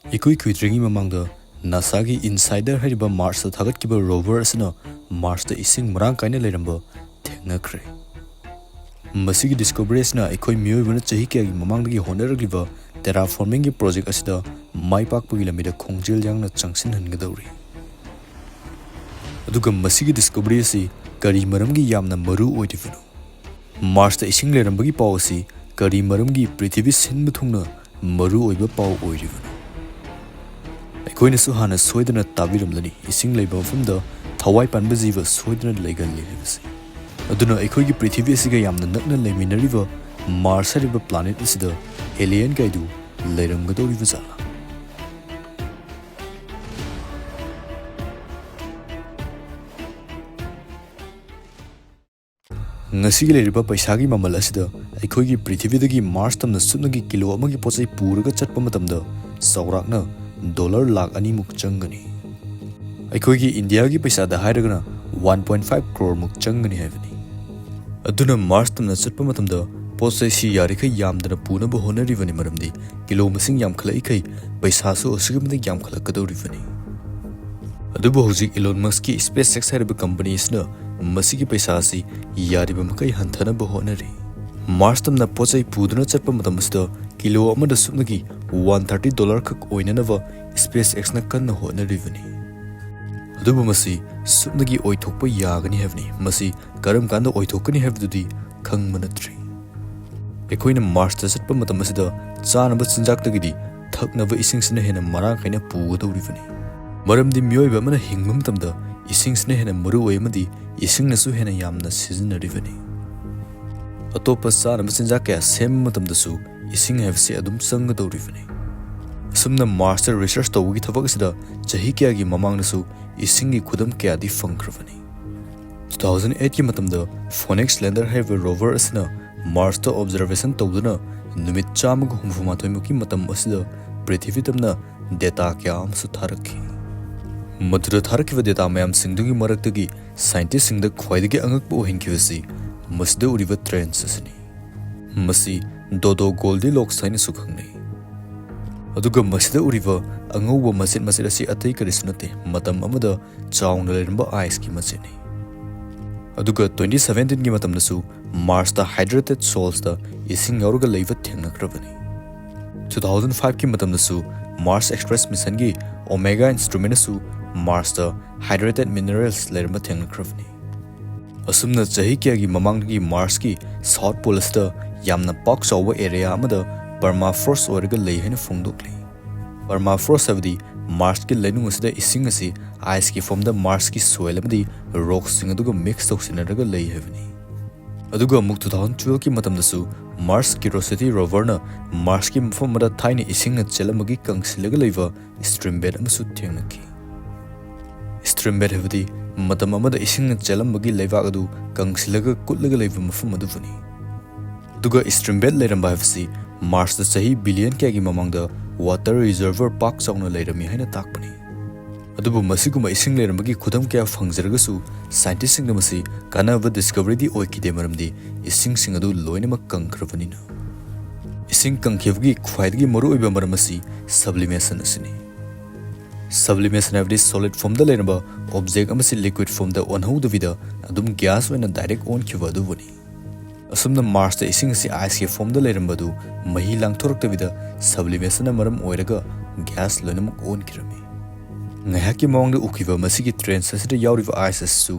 Ikui kuitringi mamangda NASA-gi Insider hariba Mars-da thagatkiba rover asina Mars-da ising marang kaina leirmba THENGNAKHRE. Masigi discovery asina ikoi miyoibana chahi kayagi mamangdagi honaragliba terraforming-gi project asida maipakpagi lamida khongjel yangna changsinhangadawri. Aduga masigi discovery asi kari maramgi yamna maru oidivanu. Mars-da ising leirambagi paw asi kari maramgi Prithvi sinba thungna maru oiba paw oidivanu. Koina suhana soidana tabiramlani ising leiba mafamda thawai panba jiva soidana leigalli hebasi aduna ekhoi Prithvi asiga yamna nakna leiminariba Mars hariba planet asida alien gaidu leiramgadoriba jala ngasigi leiriba paisagi mamal asida ekhoi Prithvi dagi Mars tamna sunagi kilo amagi pochai puraga chatpa matamda saurakna $1 lakh muk changani. Aikoigi India gi paisa da hairagana 1.5 crore muk changani haivani. Aduna Mars tamna chatpa matamda posai si yarikai yamdana puna ba honarivani maramdi kilo masing yam khala ikai paisa so asigamda yam khala kadorivani. Adubu hojik Elon Musk ki SpaceX hariba company isna masigi paisa si yariba makai hanthana ba honari. Mars tamna posai puduna chatpa matamsida kilo amada sumnagi $130 khak oinanava SpaceX na kanna honarivani. Adubu masi sumnagi oithokpa yagani havni masi karam kanda oithokani havdudi khangmanatri. Ekoina Mars ta chatpa matamasida chanaba chinjaktagidi thaknava isingsina hena marang kaina pugadorivani. Maramdi mioiba mana hingma matamda isingsina hena maru oimadi isingnasu hena yamna sizinarivani. Atopa chanaba chinjak kaya sem matamdasu ising havsi adum changadorivani. Sumna Mars ta research tawgi thabak asida chahi kayagi mamangnasu isingi khudam kayadi fangkravani. 2008 ki matamda Phoenix lander haiba rover asina Mars ta observation tawduna numit chamag humfumatoi muki matam asida Prithvi tamna data kya amsu tharakhi. Madura tharakiva data mayam singdugi maraktagi scientist singda khwaidagi angakpa ohinkivasi masda uriva trends asini. Masi Dodo Goldilocks haina sukhangnai. Aduga masida uriva angauba masit asi atai karisunate matam amada chaungna leirmba ice ki masini. Aduga 2017 gi matamnasu Mars ta hydrated sols ta ising yaurga leiva thengnakhravani. 2005 ki matamnasu Mars Express mission gi Omega instrument su Mars ta hydrated minerals leirmba thengnakhravani. Asumna chahi kya gi mamanggi Mars ki South Pole sta yamna pak chawa area amada permafrost orga lei haina phongdokli. Permafrost avdi Mars ki leinung asida ising asi ice ki form da Mars ki soil amadi rocks sing aduga mix toksinaraga lei havani. Aduga muk 2012 ki matamdasu Mars Curiosity rover na Mars ki mafam mada thaina ising na chelamagi kangsilaga leiva streambed amasu thengnaki. Streambed havdi matam amada ising na chelamagi leiva adu kangsilaga kutlaga leiva mafam aduvani. Duga streambed leirmba havsi Mars da chahi billion kayagi mamangda water reservoir park chauna leirami haina takpani. Adubu masiguma ising leirambagi khudam kaya phangjaragasu scientist singna masi kanava discovery di oikide maramdi ising singadu loinamak kangkhravanina. Ising kangkhevgi khwaidagi maru oiba maramasi sublimation asini. Sublimation avdi solid form da leiramba object amasi liquid form da onhodavida adum gas oina direct on khiva aduvani. Asumna Mars ta ising si ice ki form da leirambadu mahi langthoraktavida sublimation na maram oiraga gas loinamak on kirami. Ngahaki mawangda ukiva masigi trends asida yauriva ice asu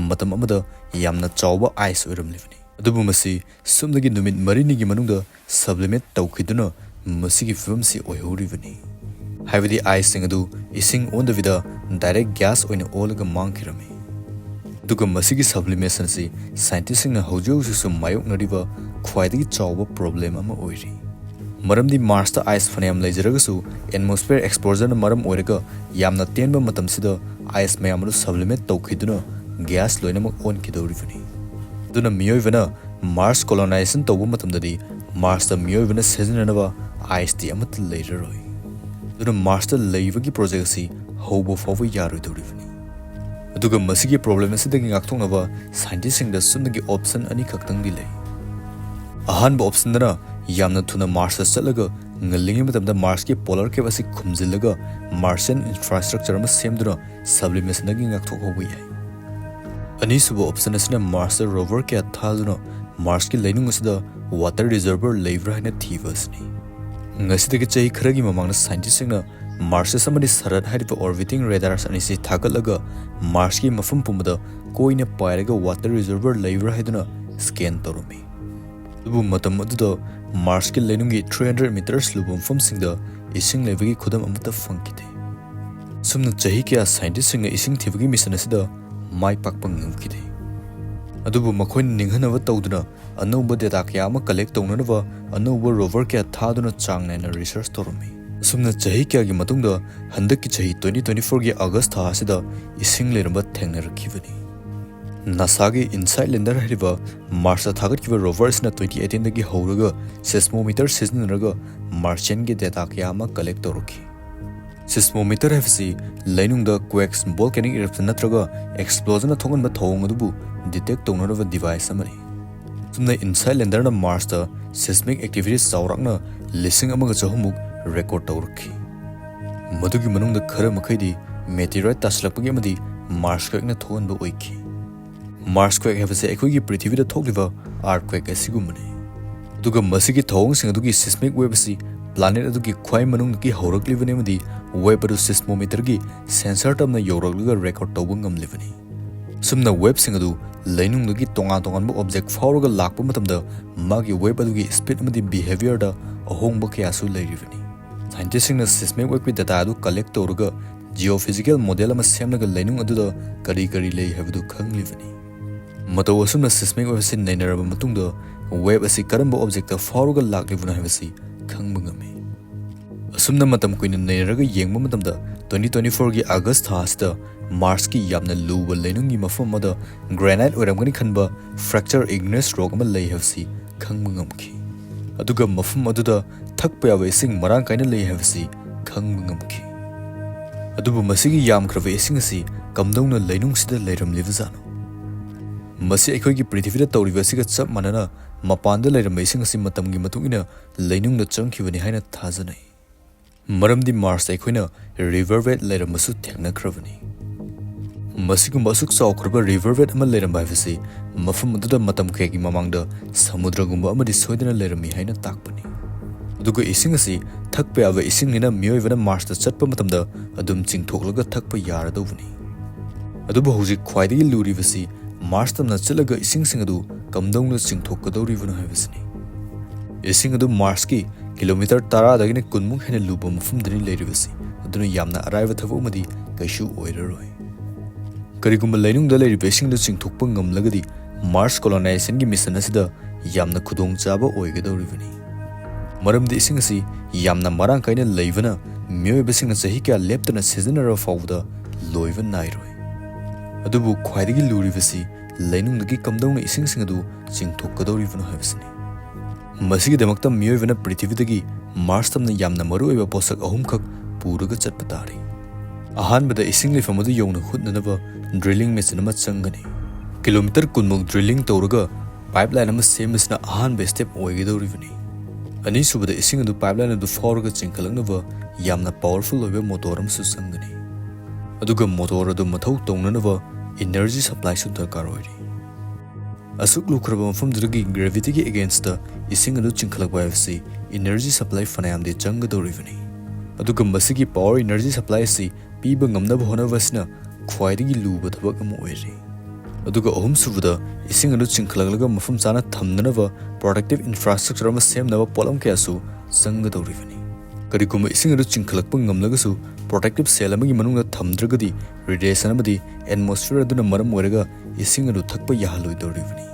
matam amada yamna chawba ice oiramlivani. Adubu masi sumdagi numit marini gi manungda sublimate tawkhiduna masigi film si oihorivani. Haivadi ice sing adu ising on da vida direct gas oina olaga mangkirami. Duga masigi sublimation si scientist na hojau su mayok nariba khwaidagi chawba problem ama oiri. Maramdi Mars ta ice phanayam leijaraga su atmosphere exposure na maram oiraga yamna tenba matam sida ice mayamru sublimate tawkhiduna gas loinamak on kidorivani. Duna miyoivana Mars colonization tawba matamdadi Mars ta miyoivana sezinanaba ice ti amat leiraroi. Duna Mars ta leivagi project si hobo fawa yaroi dorivani. Aduga masigi problem asidagi ngakthongnaba scientist singda sumnagi option ani khaktang di lei. Ahanba option dana yamna thuna Mars ta chalaga ngallingi matamda Mars ki polar cap asi khumjillaga Martian infrastructure ama semduna sublimation agi ngakthok hobu yai. Ani suba option asina Mars rover ke athaduna Mars ki lainung asida water reservoir leibra haina thibasni. Ngasidagi chahi kharagi mamangna scientist singna Mars samadi sarat hariba orbiting radars ani si thagalaga Mars ki mafum pumada koina pairaga water reservoir leibra haiduna scan torumi. Dubu matam aduda Mars ki lainungi 300 meters lubum famsingda ising levagi khudam amata fangkite. Sumna chahi kya scientist singna ising thibagi mission asida mai pakpa ngamkite. Adubu makhoin ninghanava tawduna anauba data kya ama collect tawnanava anauba rover kya thaduna changnaina research torumi. Sumna chahi kya gi matungda handaki chahi 2024 gi August tha asida ising Leirmba thengnarakibani. NASA gi Insight Lander hariba Mars thagatkiba rover sina 2018 dagi horaga seismometer siznaraga Martian gi data kya ama collect tawruki. Seismometer havasi lainungda quakes volcanic eruption natraga explosion na thongan ba thong adubu detect tawnarava device amani. Sumna Insight Lander na Mars ta seismic activity saurakna lising amaga chahumuk record tawruki. Madugi manungda khara makhaidi meteorite taslakpagi amadi Mars quake na thogan ba oiki. Mars quake havasi ekhoigi prithivida thokliva earthquake asigumani. Duga masigi thong sing adugi seismic wave asi planet adugi khwai manungki horaklibani amadi wave adu seismometer gi sensor tamna yorakluga record tawba ngamlibani. Sumna wave sing adu lainungdagi tongan object fawraga lakpa matamda magi wave adugi speed amadi behavior da ahongba kyasu leiribani. Scientists singna seismic wave data adu collect tawraga geophysical model ama semnaga lainung aduda kari lei habdu khanglibani. Mataw asumna seismic wave sin nainaraba matungda wave asi karamba object da fawraga laklibuna habasi khangba ngami. Asumna matam kuina nainaraga yengba matamda 2024 gi August tha asida Mars ki yamna luba lainungi mafam mada granite oiramgani khanba fracture igneous rock ama lei habsi khangba ngamki. Aduga mafam aduda thakpa yawa ising marang kaina lei habsi khangba ngamki. Adubu masigi yamkrava ising asi kamdongna lainung sida leiramlibazano. Masi aikhoigi prithivida tawriba asiga chap manana mapanda leiramba ising asi matamgi matungina lainungna changkhibani haina thajanai. Maramdi Mars aikhoina river bed leiramasu thengnakhravani. Masigumba asuk chawkhraba river bed ama leiramba habisi mafam aduda matam khegi mamangda samudragumba amadi soidana leirami haina takpani. Aduga ising asi thakpa yaba ising nina mioivana Mars ta chatpa matamda adum chingthoklaga thakpa yaradawani. Adubu hojik khwaidagi luribasi Mars tamna chalaga ising sing adu kamdongna chingthokadawribana habisini. Ising adu Mars ki kilometer 10 dagina kunmuk hena luba mafumdani leiribasi aduna yamna araiva thabu madi kaishu oiraroi. Karigumba lainungda leiriba ising da chingthokpa ngamlagadi Mars colonization gi mission asida yamna khudongchaba oigadawribani. Maramdi ising asi yamna marang kaina leivana mioibasingna chahi kya leptana seasonara fawda loiva nairoi. Adubu khwaidagi luribasi lainungdagi kamdongna ising sing adu chingthokadawribana habisini. Masigi damakta mioivana prithividagi Mars tamna yamna maruoiba posak ahumkhak puraga chatpa tari. Ahanbada ising leifam adu yongna hutnanaba drilling machine ama changani. Kilometer kunmuk drilling tawraga pipeline ama semasna ahanba step oigidawribani. Ani subada ising adu pipeline adu fawraga chingkhalaknaba yamna powerful oiba motor amsu changani. Aduga motor adu mathau tawnanaba energy supply su darkar oiri. Asuk lukhraba mafamdagi gravity gi against the ising adu chingkhalakba habsi energy supply fanayamde changadawribani. Aduga masigi power energy supply si piba ngamnaba honavasna khwaidagi luba thabak ama oiri. Aduga ahum subada ising adu chingkhalaklaga mafam chana thamnanaba protective infrastructure ama semnaba polam kyasu changadawribani. Kariguma ising adu chingkhalakpa ngamlagasu protective cell amagi manungda thamdragadi radiation amadi atmosphere aduna maram oiraga ising adu thakpa yahalloidawribani.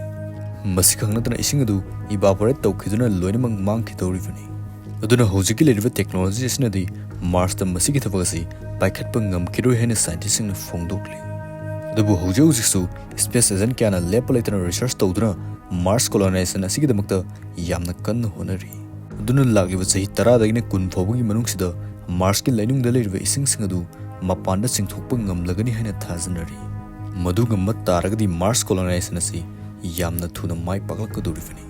Masi khangnatana ising adu evaporate tawkhiduna loinamang mangkhidawribani. Aduna hojiki leriba technology asinadi Mars ta masigi thabagasi paikhatpa ngamkhiroi haina scientist singna phongdokli. Adubu hojiksu space agent kyana lepa leitana research tawduna Mars colonization asigidamakta yamna kanna honari. Aduna lagliba chahi 10 dagina 10 fawbagi manungsida Mars ki lainungda leiriba ising sing adu mapanda chingthokpa ngamlagani haina thajanari. Madu gamma taragadi Mars colonization asi yamna thuna mai paklakadoribani.